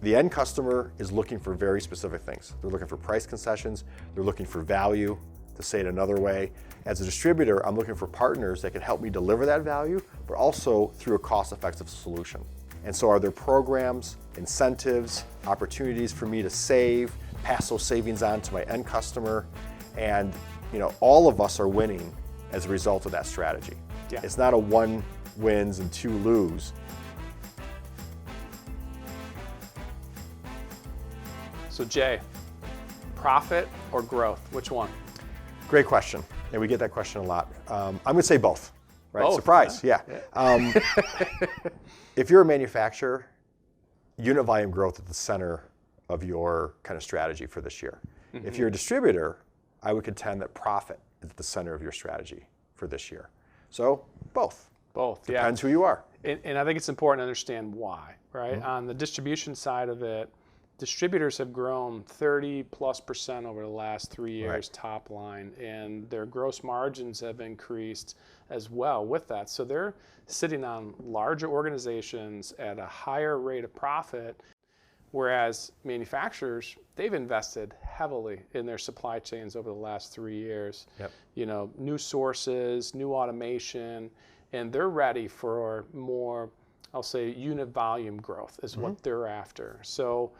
the end customer is looking for very specific things. They're looking for price concessions, they're looking for value, to say it another way. As a distributor, I'm looking for partners that can help me deliver that value, but also through a cost-effective solution. And so are there programs, incentives, opportunities for me to save, pass those savings on to my end customer? And all of us are winning as a result of that strategy. Yeah. It's not a one wins and two lose. So Jay, profit or growth, which one? Great question, and we get that question a lot. I'm going to say both, right? Both, Surprise, yeah. If you're a manufacturer, unit volume growth at the center of your kind of strategy for this year. Mm-hmm. If you're a distributor, I would contend that profit is at the center of your strategy for this year. So both. Both, Depends who you are. And I think it's important to understand why, right? Mm-hmm. On the distribution side of it, distributors have grown 30+% over the last 3 years, right, top line, and their gross margins have increased as well with that. So they're sitting on larger organizations at a higher rate of profit, whereas manufacturers, they've invested heavily in their supply chains over the last 3 years. Yep. New sources, new automation, and they're ready for more, I'll say, unit volume growth is what they're after. So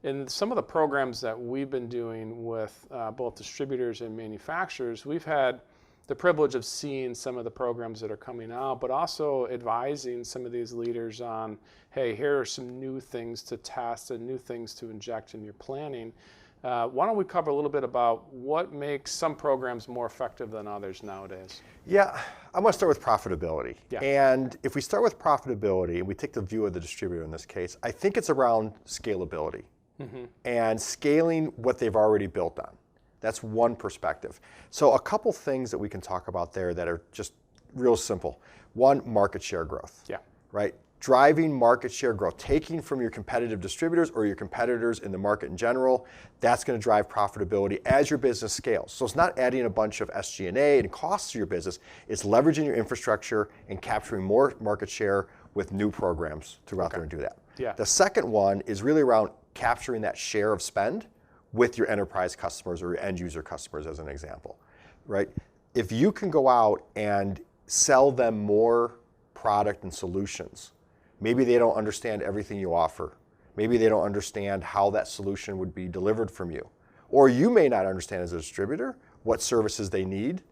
in some of the programs that we've been doing with both distributors and manufacturers, we've had the privilege of seeing some of the programs that are coming out, but also advising some of these leaders on, hey, here are some new things to test and new things to inject in your planning. Why don't we cover a little bit about what makes some programs more effective than others nowadays? Yeah, I'm going to start with profitability. Yeah. And if we start with profitability, and we take the view of the distributor in this case, I think it's around scalability. Mm-hmm. And scaling what they've already built on. That's one perspective. So a couple things that we can talk about there that are just real simple. One, market share growth. Yeah. Right? Driving market share growth, taking from your competitive distributors or your competitors in the market in general, that's going to drive profitability as your business scales. So it's not adding a bunch of SG&A and costs to your business, it's leveraging your infrastructure and capturing more market share with new programs to go out there and do that. Yeah. The second one is really around capturing that share of spend with your enterprise customers or your end user customers as an example, right? If you can go out and sell them more product and solutions, maybe they don't understand everything you offer. Maybe they don't understand how that solution would be delivered from you. Or you may not understand as a distributor what services they need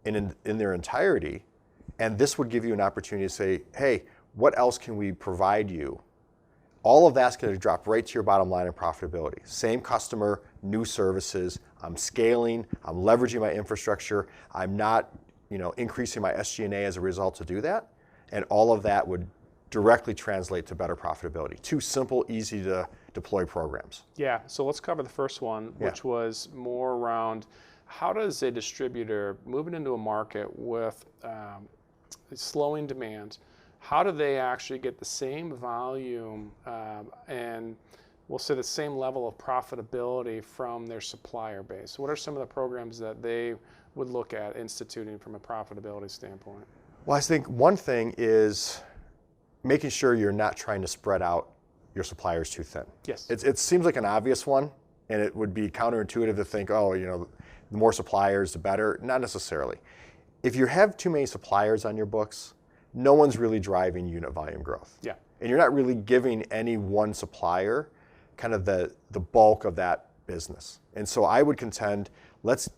in their entirety. And this would give you an opportunity to say, hey, what else can we provide you? All of that's going to drop right to your bottom line in profitability. Same customer, new services, I'm scaling, I'm leveraging my infrastructure, I'm not increasing my SG&A as a result to do that, and all of that would directly translate to better profitability. Two simple, easy to deploy programs. Yeah, so let's cover the first one, which was more around how does a distributor moving into a market with slowing demand, how do they actually get the same volume and we'll say the same level of profitability from their supplier base? What are some of the programs that they would look at instituting from a profitability standpoint? Well, I think one thing is making sure you're not trying to spread out your suppliers too thin. Yes. It seems like an obvious one, and it would be counterintuitive to think, the more suppliers, the better. Not necessarily. If you have too many suppliers on your books, no one's really driving unit volume growth. Yeah. And you're not really giving any one supplier kind of the bulk of that business. And so I would contend, let's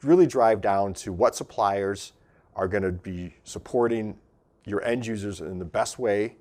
really drive down to what suppliers are going to be supporting your end users in the best way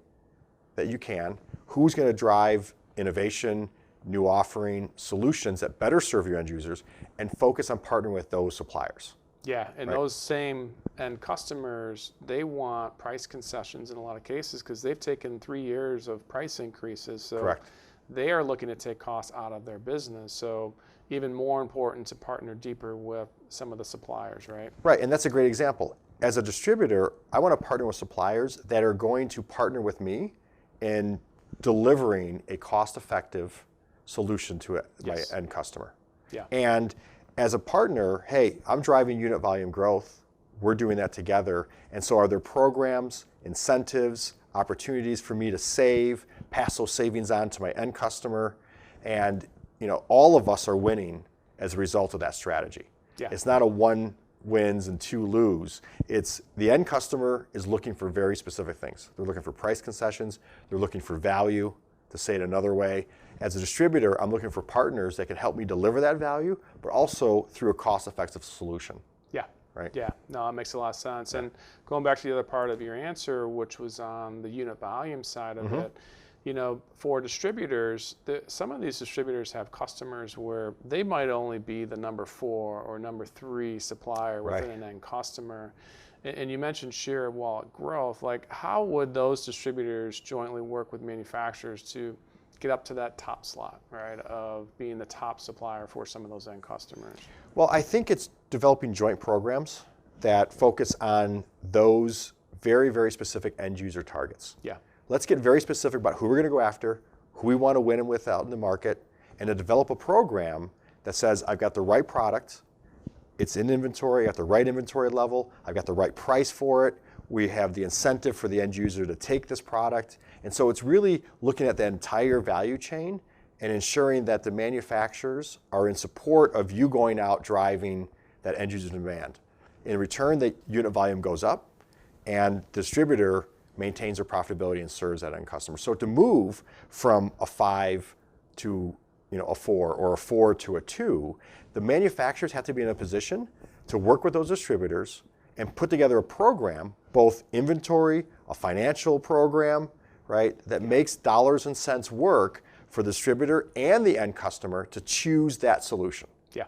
that you can, who's going to drive innovation, new offering, solutions that better serve your end users, and focus on partnering with those suppliers. Yeah, and those same end customers, they want price concessions in a lot of cases because they've taken 3 years of price increases. So Correct. They are looking to take costs out of their business. So even more important to partner deeper with some of the suppliers, right? Right, and that's a great example. As a distributor, I want to partner with suppliers that are going to partner with me in delivering a cost-effective solution to my end customer. Yeah. And as a partner, hey, I'm driving unit volume growth. We're doing that together. And so are there programs, incentives, opportunities for me to save, pass those savings on to my end customer, and all of us are winning as a result of that strategy. Yeah. It's not a one wins and two lose. It's the end customer is looking for very specific things. They're looking for price concessions. They're looking for value, to say it another way. As a distributor, I'm looking for partners that can help me deliver that value, but also through a cost-effective solution. Yeah. Right? Yeah. No, that makes a lot of sense. Yeah. And going back to the other part of your answer, which was on the unit volume side of it, for distributors, some of these distributors have customers where they might only be the number 4 or number 3 supplier within an end customer. And you mentioned share of wallet growth. Like, how would those distributors jointly work with manufacturers to get up to that top slot, right, of being the top supplier for some of those end customers? Well, I think it's developing joint programs that focus on those very, very specific end user targets. Yeah. Let's get very specific about who we're going to go after, who we want to win with out in the market, and to develop a program that says, I've got the right product, it's in inventory, I got the right inventory level, I've got the right price for it, we have the incentive for the end user to take this product. And so it's really looking at the entire value chain and ensuring that the manufacturers are in support of you going out driving that end user demand. In return, the unit volume goes up and the distributor maintains their profitability and serves that end customer. So to move from a 5 to a 4 or a 4 to a 2, the manufacturers have to be in a position to work with those distributors and put together a program, both inventory, a financial program, right, that makes dollars and cents work for the distributor and the end customer to choose that solution. Yeah.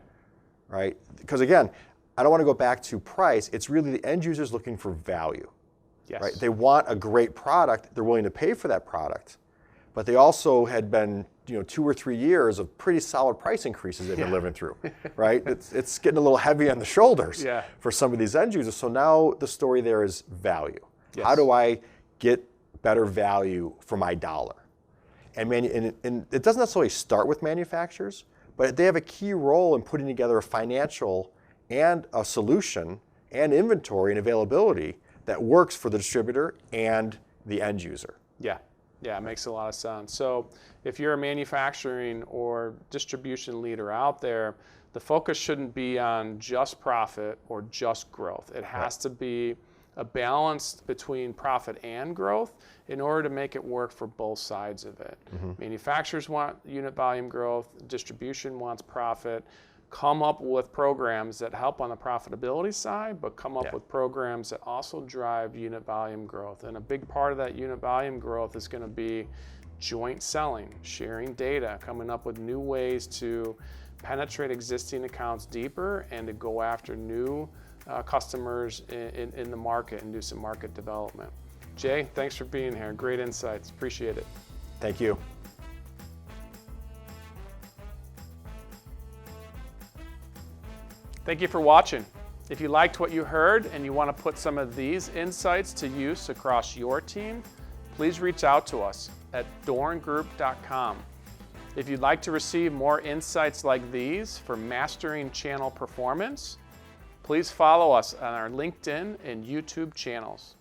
Right? Because again, I don't want to go back to price. It's really the end users looking for value. Yes. Right? They want a great product. They're willing to pay for that product. But they also had been 2 or 3 years of pretty solid price increases they've been living through. Right? It's getting a little heavy on the shoulders for some of these end users. So now the story there is value. Yes. How do I get better value for my dollar? And it doesn't necessarily start with manufacturers, but they have a key role in putting together a financial and a solution and inventory and availability that works for the distributor and the end user. Yeah. Yeah, it makes a lot of sense. So if you're a manufacturing or distribution leader out there, the focus shouldn't be on just profit or just growth. It has to be a balance between profit and growth in order to make it work for both sides of it. Manufacturers want unit volume growth, distribution wants profit. Come up with programs that help on the profitability side, but come up with programs that also drive unit volume growth. And a big part of that unit volume growth is going to be joint selling, sharing data, coming up with new ways to penetrate existing accounts deeper and to go after new customers in the market and do some market development. Jay, thanks for being here. Great insights. Appreciate it. Thank you. Thank you for watching. If you liked what you heard and you want to put some of these insights to use across your team, please reach out to us at dorngroup.com. If you'd like to receive more insights like these for mastering channel performance, please follow us on our LinkedIn and YouTube channels.